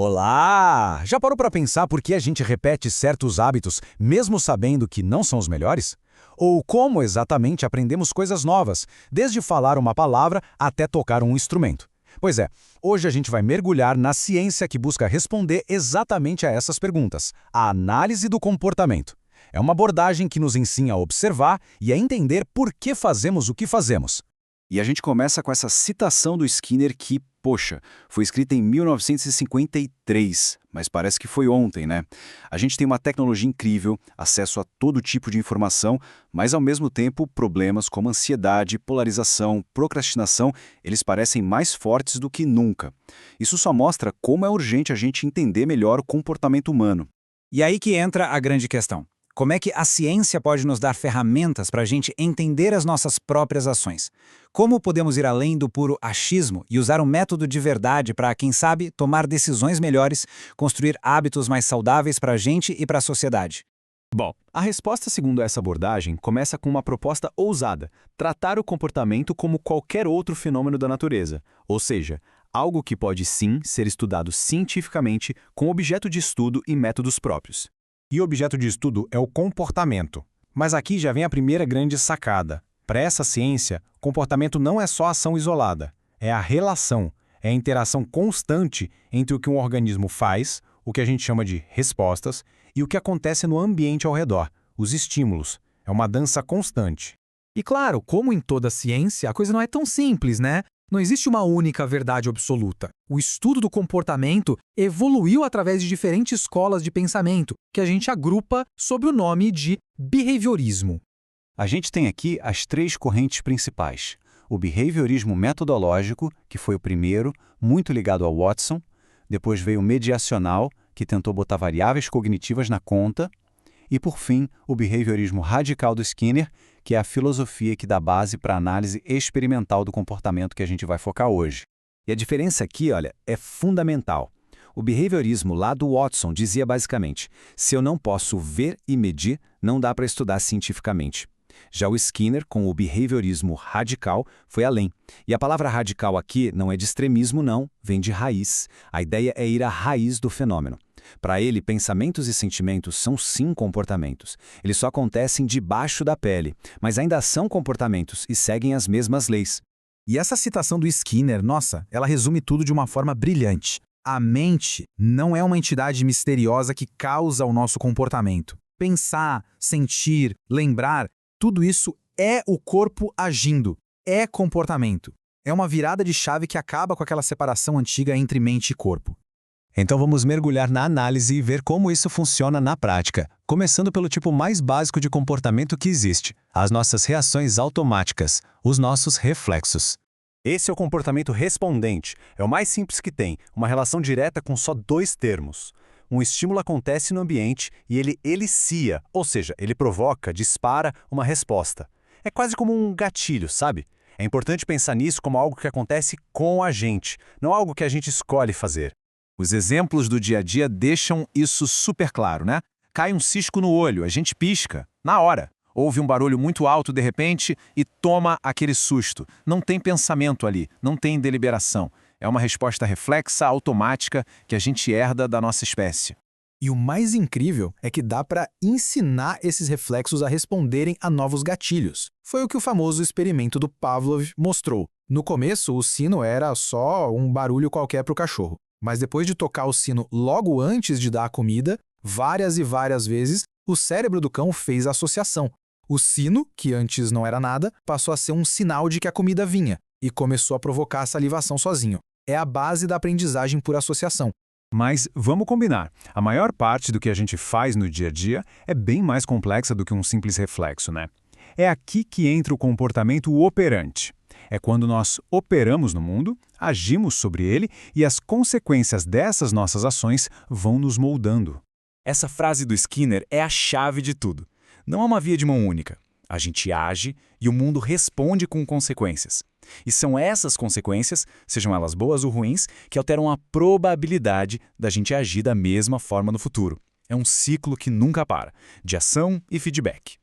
Olá! Já parou para pensar por que a gente repete certos hábitos mesmo sabendo que não são os melhores? Ou como exatamente aprendemos coisas novas, desde falar uma palavra até tocar um instrumento? Pois é, hoje a gente vai mergulhar na ciência que busca responder exatamente a essas perguntas, a análise do comportamento. É uma abordagem que nos ensina a observar e a entender por que fazemos o que fazemos. E a gente começa com essa citação do Skinner que, poxa, foi escrita em 1953, mas parece que foi ontem, né? A gente tem uma tecnologia incrível, acesso a todo tipo de informação, mas ao mesmo tempo problemas como ansiedade, polarização, procrastinação, eles parecem mais fortes do que nunca. Isso só mostra como é urgente a gente entender melhor o comportamento humano. E aí que entra a grande questão. Como é que a ciência pode nos dar ferramentas para a gente entender as nossas próprias ações? Como podemos ir além do puro achismo e usar um método de verdade para, quem sabe, tomar decisões melhores, construir hábitos mais saudáveis para a gente e para a sociedade? Bom, a resposta segundo essa abordagem começa com uma proposta ousada: tratar o comportamento como qualquer outro fenômeno da natureza, ou seja, algo que pode sim ser estudado cientificamente com objeto de estudo e métodos próprios. E o objeto de estudo é o comportamento. Mas aqui já vem a primeira grande sacada. Para essa ciência, comportamento não é só ação isolada, é a relação, é a interação constante entre o que um organismo faz, o que a gente chama de respostas, e o que acontece no ambiente ao redor, os estímulos. É uma dança constante. E claro, como em toda ciência, a coisa não é tão simples, né? Não existe uma única verdade absoluta. O estudo do comportamento evoluiu através de diferentes escolas de pensamento, que a gente agrupa sob o nome de behaviorismo. A gente tem aqui as três correntes principais. O behaviorismo metodológico, que foi o primeiro, muito ligado ao Watson. Depois veio o mediacional, que tentou botar variáveis cognitivas na conta. E, por fim, o behaviorismo radical do Skinner, que é a filosofia que dá base para a análise experimental do comportamento que a gente vai focar hoje. E a diferença aqui, olha, é fundamental. O behaviorismo lá do Watson dizia basicamente: se eu não posso ver e medir, não dá para estudar cientificamente. Já o Skinner, com o behaviorismo radical, foi além. E a palavra radical aqui não é de extremismo, não, vem de raiz. A ideia é ir à raiz do fenômeno. Para ele, pensamentos e sentimentos são sim comportamentos. Eles só acontecem debaixo da pele, mas ainda são comportamentos e seguem as mesmas leis. E essa citação do Skinner, nossa, ela resume tudo de uma forma brilhante. A mente não é uma entidade misteriosa que causa o nosso comportamento. Pensar, sentir, lembrar, tudo isso é o corpo agindo, é comportamento. É uma virada de chave que acaba com aquela separação antiga entre mente e corpo. Então vamos mergulhar na análise e ver como isso funciona na prática, começando pelo tipo mais básico de comportamento que existe, as nossas reações automáticas, os nossos reflexos. Esse é o comportamento respondente, é o mais simples que tem, uma relação direta com só dois termos. Um estímulo acontece no ambiente e ele elicia, ou seja, ele provoca, dispara uma resposta. É quase como um gatilho, sabe? É importante pensar nisso como algo que acontece com a gente, não algo que a gente escolhe fazer. Os exemplos do dia a dia deixam isso super claro, né? Cai um cisco no olho, a gente pisca, na hora. Ouve um barulho muito alto de repente e toma aquele susto. Não tem pensamento ali, não tem deliberação. É uma resposta reflexa, automática, que a gente herda da nossa espécie. E o mais incrível é que dá para ensinar esses reflexos a responderem a novos gatilhos. Foi o que o famoso experimento do Pavlov mostrou. No começo, o sino era só um barulho qualquer para o cachorro. Mas depois de tocar o sino logo antes de dar a comida, várias e várias vezes, o cérebro do cão fez a associação. O sino, que antes não era nada, passou a ser um sinal de que a comida vinha e começou a provocar a salivação sozinho. É a base da aprendizagem por associação. Mas vamos combinar, a maior parte do que a gente faz no dia a dia é bem mais complexa do que um simples reflexo, né? É aqui que entra o comportamento operante. É quando nós operamos no mundo, agimos sobre ele e as consequências dessas nossas ações vão nos moldando. Essa frase do Skinner é a chave de tudo. Não há uma via de mão única. A gente age e o mundo responde com consequências. E são essas consequências, sejam elas boas ou ruins, que alteram a probabilidade da gente agir da mesma forma no futuro. É um ciclo que nunca para, de ação e feedback.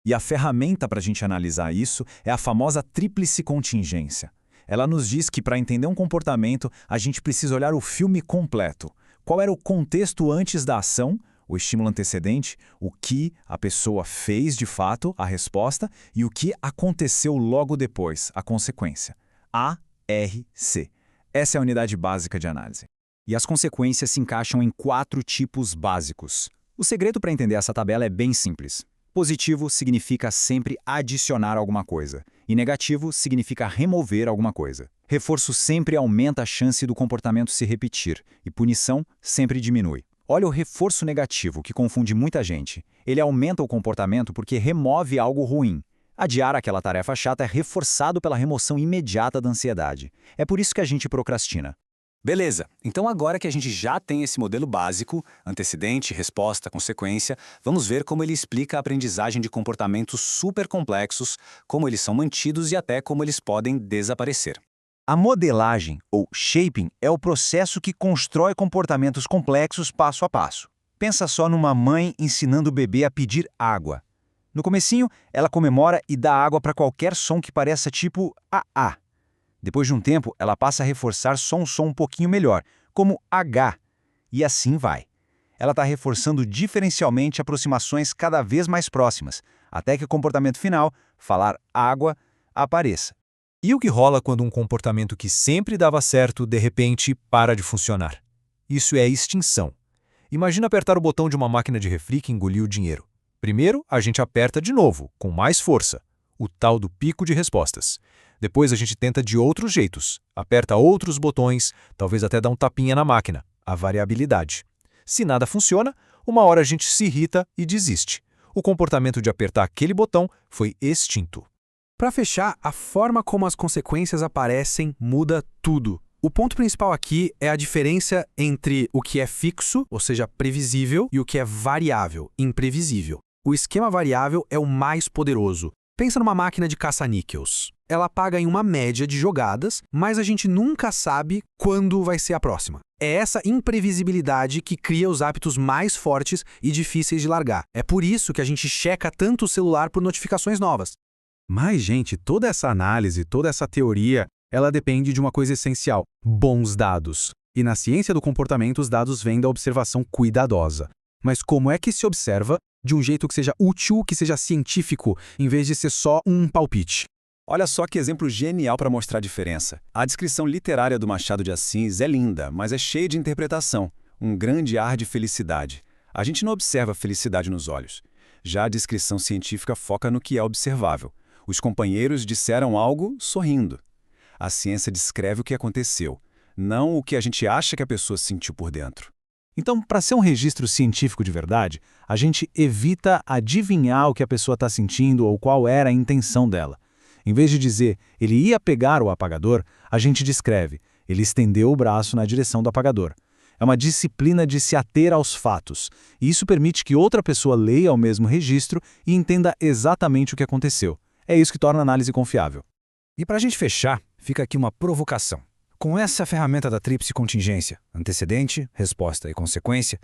E a ferramenta para a gente analisar isso é a famosa tríplice contingência. Ela nos diz que para entender um comportamento, a gente precisa olhar o filme completo. Qual era o contexto antes da ação, o estímulo antecedente, o que a pessoa fez de fato, a resposta, e o que aconteceu logo depois, a consequência. ARC. Essa é a unidade básica de análise. E as consequências se encaixam em 4 tipos básicos. O segredo para entender essa tabela é bem simples. Positivo significa sempre adicionar alguma coisa, e negativo significa remover alguma coisa. Reforço sempre aumenta a chance do comportamento se repetir, e punição sempre diminui. Olha o reforço negativo, que confunde muita gente. Ele aumenta o comportamento porque remove algo ruim. Adiar aquela tarefa chata é reforçado pela remoção imediata da ansiedade. É por isso que a gente procrastina. Beleza, então agora que a gente já tem esse modelo básico, antecedente, resposta, consequência, vamos ver como ele explica a aprendizagem de comportamentos super complexos, como eles são mantidos e até como eles podem desaparecer. A modelagem, ou shaping, é o processo que constrói comportamentos complexos passo a passo. Pensa só numa mãe ensinando o bebê a pedir água. No comecinho, ela comemora e dá água para qualquer som que pareça tipo AA. Depois de um tempo, ela passa a reforçar só um som um pouquinho melhor, como H, e assim vai. Ela está reforçando diferencialmente aproximações cada vez mais próximas, até que o comportamento final, falar água, apareça. E o que rola quando um comportamento que sempre dava certo, de repente, para de funcionar? Isso é extinção. Imagina apertar o botão de uma máquina de refri que engoliu o dinheiro. Primeiro, a gente aperta de novo, com mais força, o tal do pico de respostas. Depois a gente tenta de outros jeitos, aperta outros botões, talvez até dá um tapinha na máquina, a variabilidade. Se nada funciona, uma hora a gente se irrita e desiste. O comportamento de apertar aquele botão foi extinto. Para fechar, a forma como as consequências aparecem muda tudo. O ponto principal aqui é a diferença entre o que é fixo, ou seja, previsível, e o que é variável, imprevisível. O esquema variável é o mais poderoso. Pensa numa máquina de caça-níqueis. Ela paga em uma média de jogadas, mas a gente nunca sabe quando vai ser a próxima. É essa imprevisibilidade que cria os hábitos mais fortes e difíceis de largar. É por isso que a gente checa tanto o celular por notificações novas. Mas, gente, toda essa análise, toda essa teoria, ela depende de uma coisa essencial: bons dados. E na ciência do comportamento, os dados vêm da observação cuidadosa. Mas como é que se observa de um jeito que seja útil, que seja científico, em vez de ser só um palpite? Olha só que exemplo genial para mostrar a diferença. A descrição literária do Machado de Assis é linda, mas é cheia de interpretação, um grande ar de felicidade. A gente não observa a felicidade nos olhos. Já a descrição científica foca no que é observável. Os companheiros disseram algo sorrindo. A ciência descreve o que aconteceu, não o que a gente acha que a pessoa sentiu por dentro. Então, para ser um registro científico de verdade, a gente evita adivinhar o que a pessoa está sentindo ou qual era a intenção dela. Em vez de dizer, ele ia pegar o apagador, a gente descreve, ele estendeu o braço na direção do apagador. É uma disciplina de se ater aos fatos, e isso permite que outra pessoa leia o mesmo registro e entenda exatamente o que aconteceu. É isso que torna a análise confiável. E para a gente fechar, fica aqui uma provocação. Com essa ferramenta da tríplice contingência, antecedente, resposta e consequência,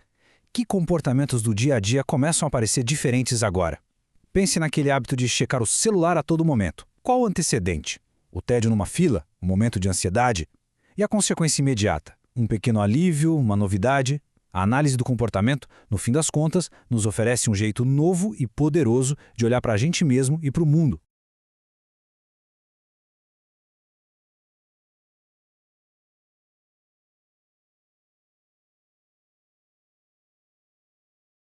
que comportamentos do dia a dia começam a parecer diferentes agora? Pense naquele hábito de checar o celular a todo momento. Qual o antecedente? O tédio numa fila? Um momento de ansiedade? E a consequência imediata? Um pequeno alívio? Uma novidade? A análise do comportamento, no fim das contas, nos oferece um jeito novo e poderoso de olhar para a gente mesmo e para o mundo.